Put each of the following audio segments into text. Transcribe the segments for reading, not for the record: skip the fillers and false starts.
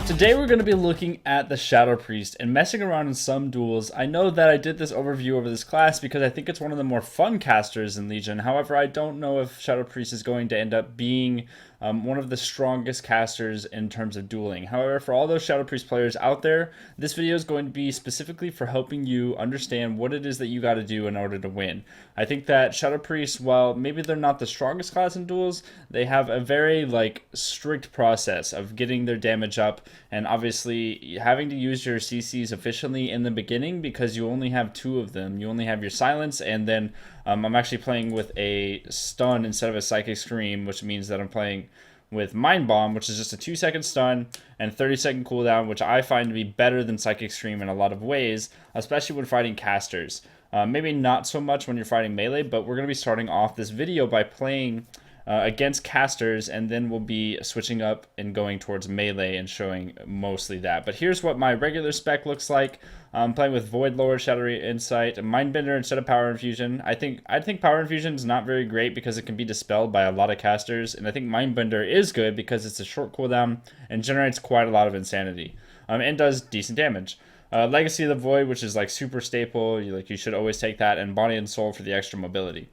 Today we're going to be looking at the Shadow Priest and messing around in some duels. I know that I did this overview over this class because I think it's one of the more fun casters in Legion. However, I don't know if Shadow Priest is going to end up being one of the strongest casters in terms of dueling. However, for all those Shadow Priest players out there, this video is going to be specifically for helping you understand what it is that you got to do in order to win. I think that Shadow Priests, while maybe they're not the strongest class in duels, they have a very strict process of getting their damage up, and obviously having to use your CCs efficiently in the beginning because you only have two of them. You only have your silence, and then I'm actually playing with a stun instead of a psychic scream, which means that I'm playing with Mind Bomb, which is just a 2-second stun and 30-second cooldown, which I find to be better than Psychic Scream in a lot of ways, especially when fighting casters. Maybe not so much when you're fighting melee, but we're going to be starting off this video by playing against casters, and then we'll be switching up and going towards melee and showing mostly that. But here's what my regular spec looks like. I'm playing with Void Lord, Shadow Insight, Mindbender instead of Power Infusion. I think Power Infusion is not very great because it can be dispelled by a lot of casters, and I think Mindbender is good because it's a short cooldown and generates quite a lot of insanity, and does decent damage. Legacy of the Void, which is like super staple, you should always take that, and Body and Soul for the extra mobility.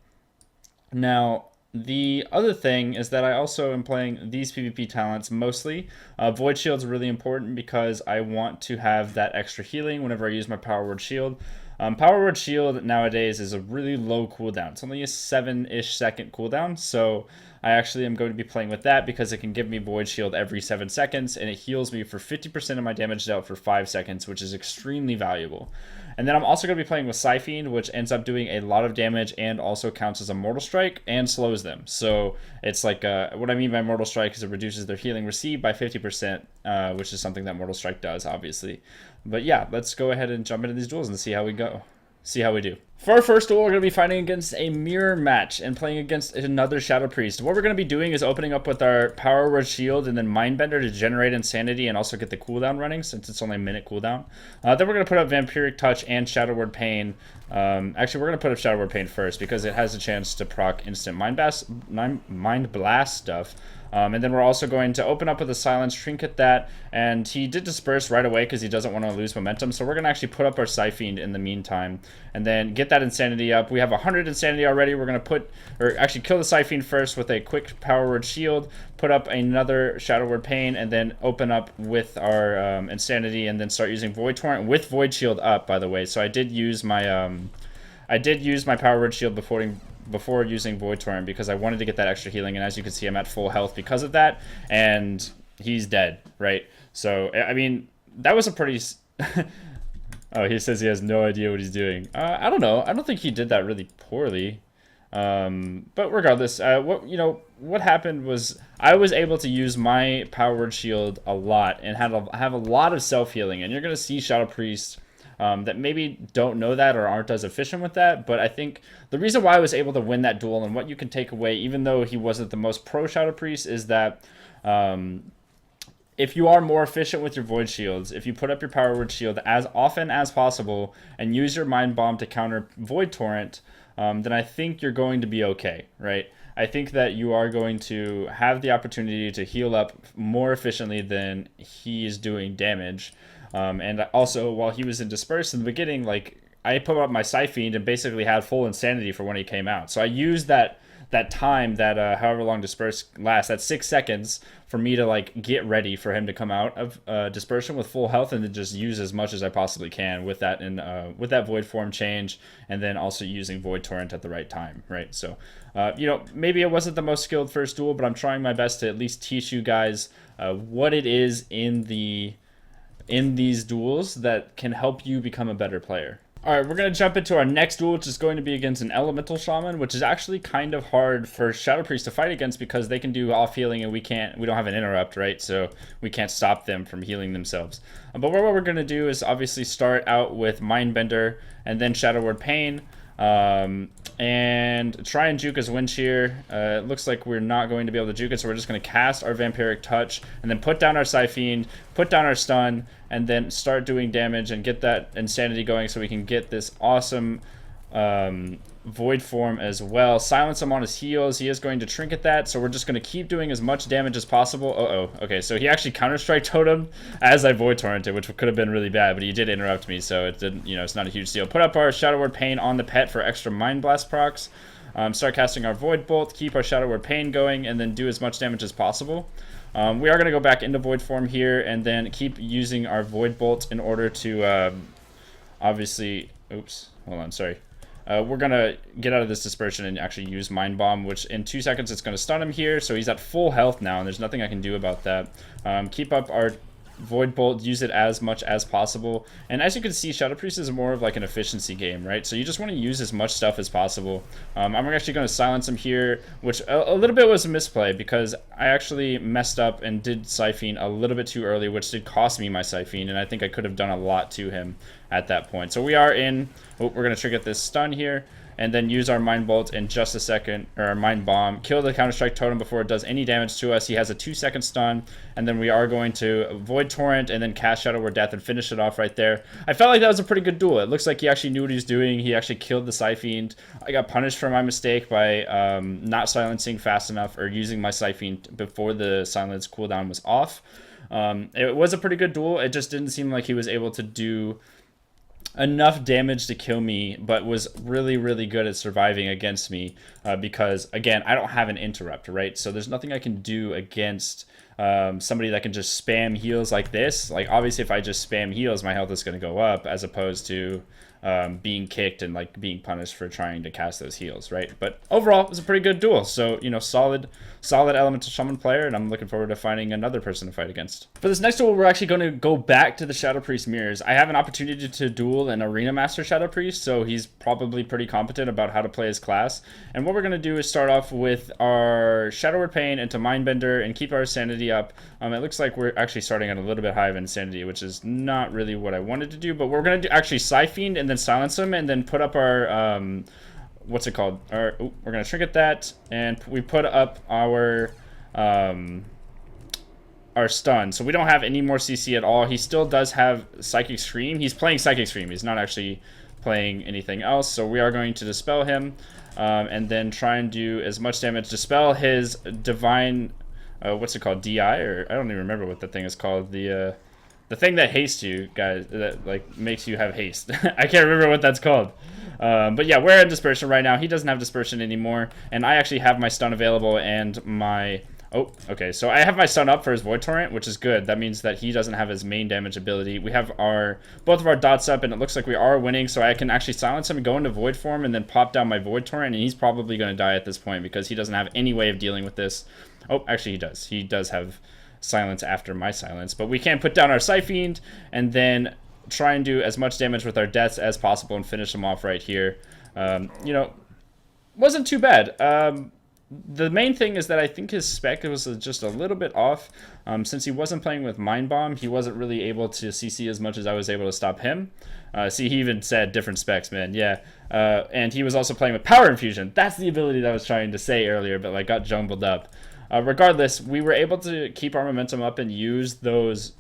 Now, the other thing is that I also am playing these PvP talents mostly. Void Shield's really important because I want to have that extra healing whenever I use my Power Word Shield. Power Word Shield nowadays is a really low cooldown. It's only a 7-ish second cooldown, so I actually am going to be playing with that because it can give me Void Shield every 7 seconds, and it heals me for 50% of my damage dealt for 5 seconds, which is extremely valuable. And then I'm also going to be playing with Siphene, which ends up doing a lot of damage and also counts as a Mortal Strike and slows them. So it's like, what I mean by Mortal Strike is it reduces their healing received by 50%, which is something that Mortal Strike does, obviously. But yeah, let's go ahead and jump into these duels and see how we go. See how we do. For our first duel, we're going to be fighting against a mirror match and playing against another Shadow Priest. What we're going to be doing is opening up with our Power Word Shield and then Mindbender to generate Insanity and also get the cooldown running since it's only a minute cooldown. Then we're going to put up Vampiric Touch and Shadow Word Pain. Actually, we're going to put up Shadow Word Pain first because it has a chance to proc instant Mind Blast stuff. And then we're also going to open up with a Silence, Trinket that, and he did disperse right away because he doesn't want to lose momentum, so we're going to actually put up our Siphene in the meantime, and then get that Insanity up. We have 100 Insanity already. We're going to kill the Siphene first with a quick Power Word Shield, put up another Shadow Word Pain, and then open up with our Insanity, and then start using Void Torrent with Void Shield up, by the way. So I did use my Power Word Shield before using Void Torrent because I wanted to get that extra healing, and as you can see, I'm at full health because of that, and he's dead, right? So, I mean, that was a pretty... Oh, he says he has no idea what he's doing. I don't know. I don't think he did that really poorly. But regardless, what happened was I was able to use my Power Word Shield a lot and have a lot of self-healing, and you're going to see Shadow Priest that maybe don't know that or aren't as efficient with that, but I think the reason why I was able to win that duel and what you can take away, even though he wasn't the most pro Shadow Priest, is that if you are more efficient with your Void Shields, if you put up your Power Word Shield as often as possible and use your Mind Bomb to counter Void Torrent, then I think you're going to be okay, right? I think that you are going to have the opportunity to heal up more efficiently than he is doing damage. And also, while he was in Disperse in the beginning, I put up my Siphene and basically had full Insanity for when he came out. So I used that time, that however long Disperse lasts, that 6 seconds, for me to get ready for him to come out of Dispersion with full health, and then just use as much as I possibly can with that with that Void Form change, and then also using Void Torrent at the right time, right? So, maybe it wasn't the most skilled first duel, but I'm trying my best to at least teach you guys what it is in these duels that can help you become a better player. Alright, we're going to jump into our next duel, which is going to be against an Elemental Shaman, which is actually kind of hard for Shadow Priest to fight against because they can do off healing and we don't have an interrupt, right? So we can't stop them from healing themselves. But what we're going to do is obviously start out with Mindbender and then Shadow Word Pain. And try and juke his Wind Shear. It looks like we're not going to be able to juke it, so we're just going to cast our Vampiric Touch and then put down our Siphene, put down our stun, and then start doing damage and get that Insanity going so we can get this awesome Void Form as well. Silence him on his heals. He is going to Trinket that, so we're just going to keep doing as much damage as possible. Okay, so he actually Counter-Strike Totem as I Void Torrented, which could have been really bad, but he did interrupt me, so it didn't, it's not a huge deal. Put up our Shadow Word Pain on the pet for extra Mind Blast procs. Start casting our Void Bolt, keep our Shadow Word Pain going, and then do as much damage as possible. We are going to go back into Void Form here, and then keep using our Void Bolt in order to, obviously... Oops, hold on, sorry. We're going to get out of this dispersion and actually use Mind Bomb, which in 2 seconds it's going to stun him here. So he's at full health now, and there's nothing I can do about that. Keep up our Void Bolt, use it as much as possible. And as you can see, Shadow Priest is more of like an efficiency game, right? So you just want to use as much stuff as possible. I'm actually going to silence him here, which a little bit was a misplay because I actually messed up and did Siphene a little bit too early, which did cost me my Siphene, and I think I could have done a lot to him at that point. So we are in... we're going to trigger this stun here, and then use our Mind Bolt in just a second, or our Mind Bomb. Kill the Counter-Strike Totem before it does any damage to us. He has a 2-second stun, and then we are going to Void Torrent and then cast Shadow Word Death and finish it off right there. I felt like that was a pretty good duel. It looks like he actually knew what he was doing. He actually killed the Siphene. I got punished for my mistake by not silencing fast enough or using my Siphene before the silence cooldown was off. It was a pretty good duel. It just didn't seem like he was able to do enough damage to kill me, but was really, really good at surviving against me because, again, I don't have an interrupt, right? So there's nothing I can do against somebody that can just spam heals like this. Like, obviously, if I just spam heals, my health is going to go up as opposed to being kicked and, like, being punished for trying to cast those heals, right? But overall, it was a pretty good duel. So, solid Elemental Shaman player, and I'm looking forward to finding another person to fight against. For this next duel, we're actually going to go back to the Shadow Priest mirrors. I have an opportunity to duel an Arena Master Shadow Priest, so he's probably pretty competent about how to play his class. And what we're going to do is start off with our Shadow Word Pain into Mindbender and keep our sanity up. It looks like we're actually starting at a little bit high of insanity, which is not really what I wanted to do, but we're going to do actually Siphene and then silence him and then put up our... what's it called? We're gonna trinket that, and we put up our stun. So we don't have any more CC at all. He still does have Psychic Scream. He's playing Psychic Scream. He's not actually playing anything else. So we are going to dispel him, and then try and do as much damage. Dispel his divine, what's it called? DI, or I don't even remember what the thing is called. The thing that hastes you, guys, that like makes you have haste. I can't remember what that's called. But yeah, we're in dispersion right now. He doesn't have dispersion anymore, and I actually have my stun available and my... Oh, okay, so I have my stun up for his Void Torrent, which is good. That means that he doesn't have his main damage ability. We have both of our dots up, and it looks like we are winning, so I can actually silence him and go into Void Form and then pop down my Void Torrent, and he's probably going to die at this point because he doesn't have any way of dealing with this. Oh, actually he does. He does have silence after my silence, but we can put down our Siphene and then try and do as much damage with our deaths as possible and finish them off right here. Wasn't too bad. The main thing is that I think his spec was just a little bit off. Since he wasn't playing with Mind Bomb, he wasn't really able to CC as much as I was able to stop him. See, he even said different specs, man. Yeah. And he was also playing with Power Infusion. That's the ability that I was trying to say earlier, but like got jumbled up. Regardless, we were able to keep our momentum up and use this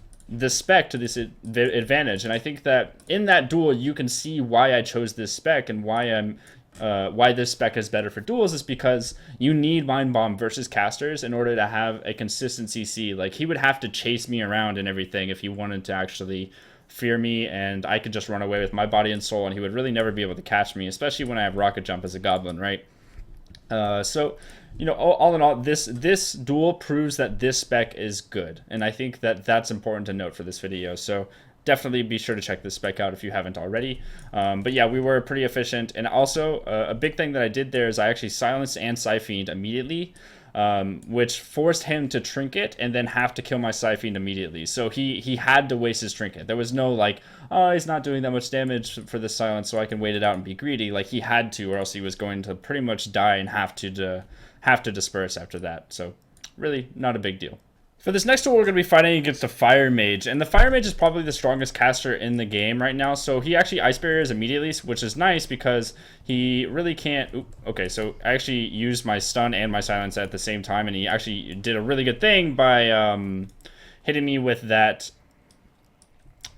spec to this advantage. And I think that in that duel, you can see why I chose this spec and why this spec is better for duels is because you need Mind Bomb versus casters in order to have a consistent CC. Like, he would have to chase me around and everything if he wanted to actually fear me, and I could just run away with my body and soul, and he would really never be able to catch me, especially when I have Rocket Jump as a goblin, right? So, all in all, this duel proves that this spec is good, and I think that that's important to note for this video. So definitely be sure to check this spec out if you haven't already. But yeah, we were pretty efficient, and also a big thing that I did there is I actually silenced and Siphoned immediately, which forced him to trinket and then have to kill my Siphoned immediately. So he had to waste his trinket. There was no like, oh, he's not doing that much damage for this silence, so I can wait it out and be greedy. Like, he had to, or else he was going to pretty much die and have to disperse after that. So really not a big deal. For this next duel, we're going to be fighting against a Fire Mage, and the Fire Mage is probably the strongest caster in the game right now, so he actually Ice Barriers immediately, which is nice because he really can't... Oop, okay, so I actually used my stun and my silence at the same time, and he actually did a really good thing by hitting me with that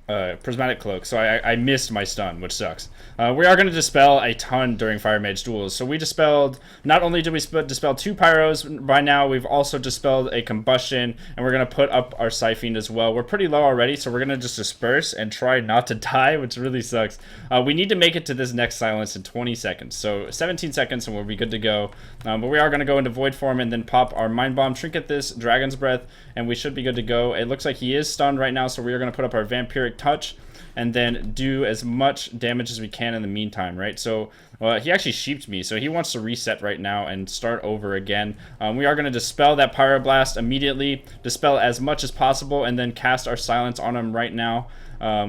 Prismatic Cloak, so I missed my stun, which sucks. We are going to dispel a ton during Fire Mage duels. So we dispelled, not only did we dispel 2 Pyros, by now we've also dispelled a Combustion, and we're going to put up our Siphon as well. We're pretty low already, so we're going to just disperse and try not to die, which really sucks. We need to make it to this next silence in 20 seconds, so 17 seconds and we'll be good to go. But we are going to go into Void form and then pop our Mind Bomb, Trinket this, Dragon's Breath, and we should be good to go. It looks like he is stunned right now, so we are going to put up our Vampiric Touch and then do as much damage as we can in the meantime, right? So he actually sheeped me, so he wants to reset right now and start over again. We are going to dispel that Pyroblast immediately, dispel as much as possible, and then cast our Silence on him right now,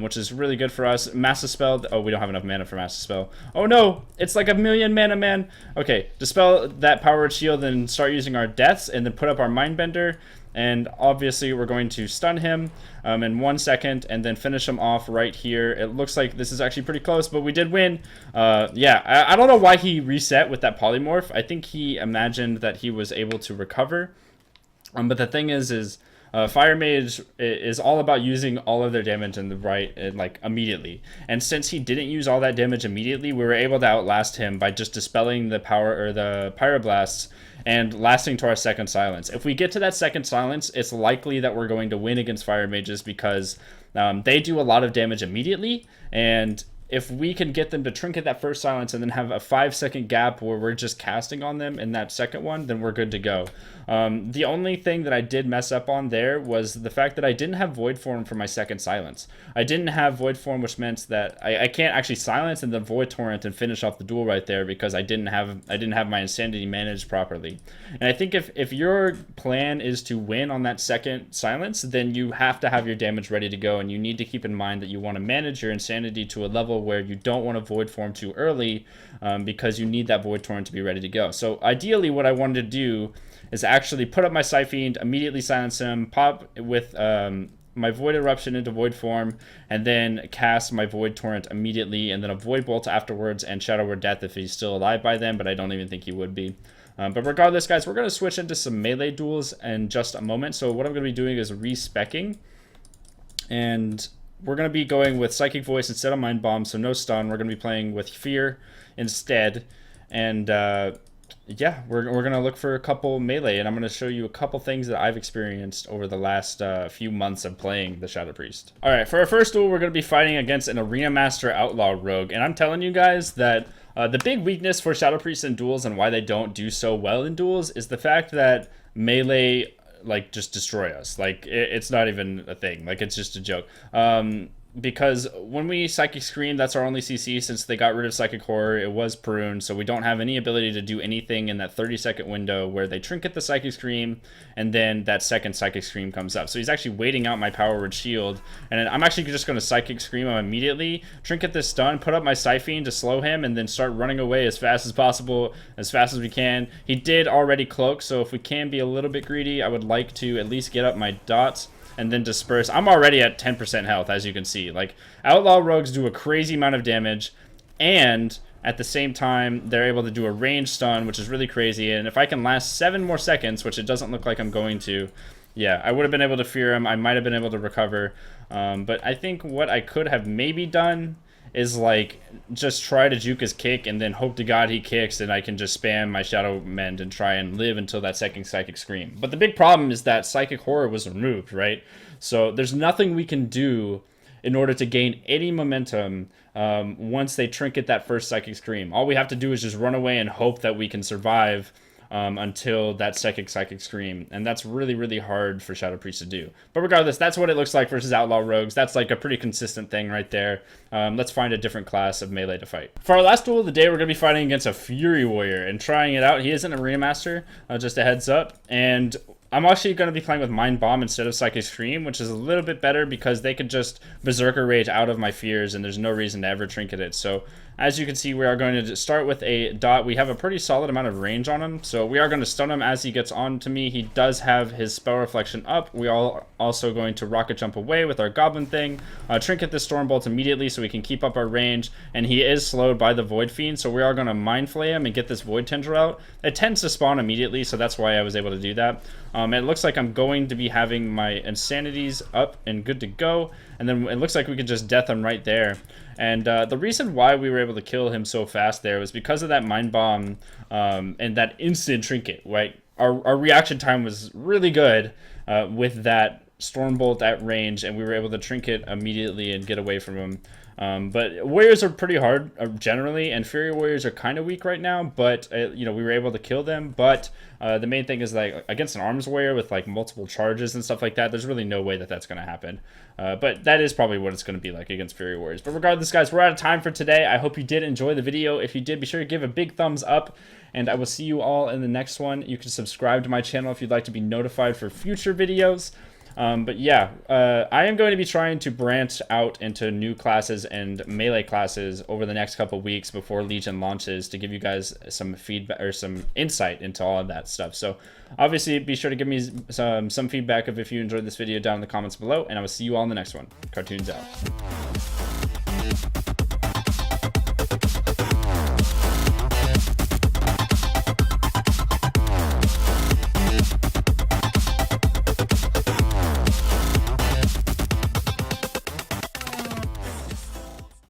which is really good for us. Mass Spell. Oh, we don't have enough mana for Mass Spell. Oh no, it's like a million mana, man. Okay, dispel that Powered Shield and start using our Deaths, and then put up our Mindbender. And obviously we're going to stun him in 1 second and then finish him off right here. It looks like this is actually pretty close, but we did win. Yeah, I don't know why he reset with that Polymorph. I think he imagined that he was able to recover. But the thing is Fire Mage is all about using all of their damage in the like immediately. And since he didn't use all that damage immediately, we were able to outlast him by just dispelling the power or the Pyroblasts and lasting to our second silence. If we get to that second silence, it's likely that we're going to win against Fire Mages because they do a lot of damage immediately, and if we can get them to trinket that first silence and then have a 5-second gap where we're just casting on them in that second one, then we're good to go. The only thing that I did mess up on there was the fact that I didn't have Void Form for my second silence. I didn't have Void Form, which meant that I can't actually silence and then Void Torrent and finish off the duel right there because I didn't have my Insanity managed properly. And I think if your plan is to win on that second silence, then you have to have your damage ready to go, and you need to keep in mind that you want to manage your Insanity to a level where you don't want to Void Form too early because you need that Void Torrent to be ready to go. So ideally what I wanted to do is actually put up my Siphon, immediately silence him, pop with my Void Eruption into Void form, and then cast my Void Torrent immediately, and then a Void Bolt afterwards, and Shadow Word Death if he's still alive by then, but I don't even think he would be. But regardless, guys, we're going to switch into some melee duels in just a moment. So what I'm going to be doing is respecking, and we're going to be going with Psychic Voice instead of Mind Bomb, so no stun. We're going to be playing with Fear instead, and yeah, we're going to look for a couple melee, and I'm going to show you a couple things that I've experienced over the last few months of playing the Shadow Priest. Alright, for our first duel, we're going to be fighting against an Arena Master Outlaw Rogue, and I'm telling you guys that the big weakness for Shadow Priests in duels and why they don't do so well in duels is the fact that melee like just destroy us. Like it's not even a thing. Like it's just a joke. Because when we Psychic Scream, that's our only CC since they got rid of Psychic Horror. It was pruned, so we don't have any ability to do anything in that 30-second window where they trinket the Psychic Scream and then that second Psychic Scream comes up. So he's actually waiting out my Power Word Shield, and I'm actually just going to Psychic Scream him immediately, trinket this stun, put up my Siphon to slow him, and then start running away as fast as possible, as fast as we can. He did already cloak, so if we can be a little bit greedy, I would like to at least get up my dots and then disperse. I'm already at 10% health, as you can see. Like, Outlaw Rogues do a crazy amount of damage, and at the same time, they're able to do a range stun, which is really crazy. And if I can last 7 more seconds, which it doesn't look like I'm going to, yeah, I would have been able to fear him. I might have been able to recover. But I think what I could have maybe done is like just try to juke his kick and then hope to God he kicks and I can just spam my Shadow Mend and try and live until that second Psychic Scream. But the big problem is that Psychic Horror was removed, right? So there's nothing we can do in order to gain any momentum once they trinket that first Psychic Scream. All we have to do is just run away and hope that we can survive until that second Psychic Scream, and that's really, really hard for Shadow Priest to do. But regardless, that's what it looks like versus Outlaw Rogues. That's like a pretty consistent thing right there. Let's find a different class of melee to fight. For our last duel of the day, we're going to be fighting against a Fury Warrior and trying it out. He is an Arena Master, just a heads up, and I'm actually going to be playing with Mind Bomb instead of Psychic Scream, which is a little bit better because they could just Berserker Rage out of my fears and there's no reason to ever trinket it. So As you can see, we are going to start with a dot. We have a pretty solid amount of range on him, so we are going to stun him as he gets on to me. He does have his spell reflection up. We are also going to rocket jump away with our goblin thing, trinket the stormbolt immediately so we can keep up our range, and he is slowed by the void fiend, so we are going to mind flay him and get this void tendril out. It tends to spawn immediately, so that's why I was able to do that. It looks like I'm going to be having my insanities up and good to go, and then it looks like we could just death him right there. And the reason why we were able to kill him so fast there was because of that mind bomb and that instant trinket, right? Our reaction time was really good with that stormbolt at range, and we were able to trinket immediately and get away from him. But warriors are pretty hard generally, and fury warriors are kind of weak right now, but you know, we were able to kill them. But the main thing is, like, against an arms warrior with like multiple charges and stuff like that, there's really no way that that's going to happen. But that is probably what it's going to be like against fury warriors. But regardless, guys, we're out of time for today. I hope you did enjoy the video. If you did, be sure to give a big thumbs up, and I will see you all in the next one. You can subscribe to my channel if you'd like to be notified for future videos. But yeah, I am going to be trying to branch out into new classes and melee classes over the next couple weeks before Legion launches, to give you guys some feedback or some insight into all of that stuff. So obviously be sure to give me some feedback if you enjoyed this video down in the comments below, and I will see you all in the next one. Cartoons out.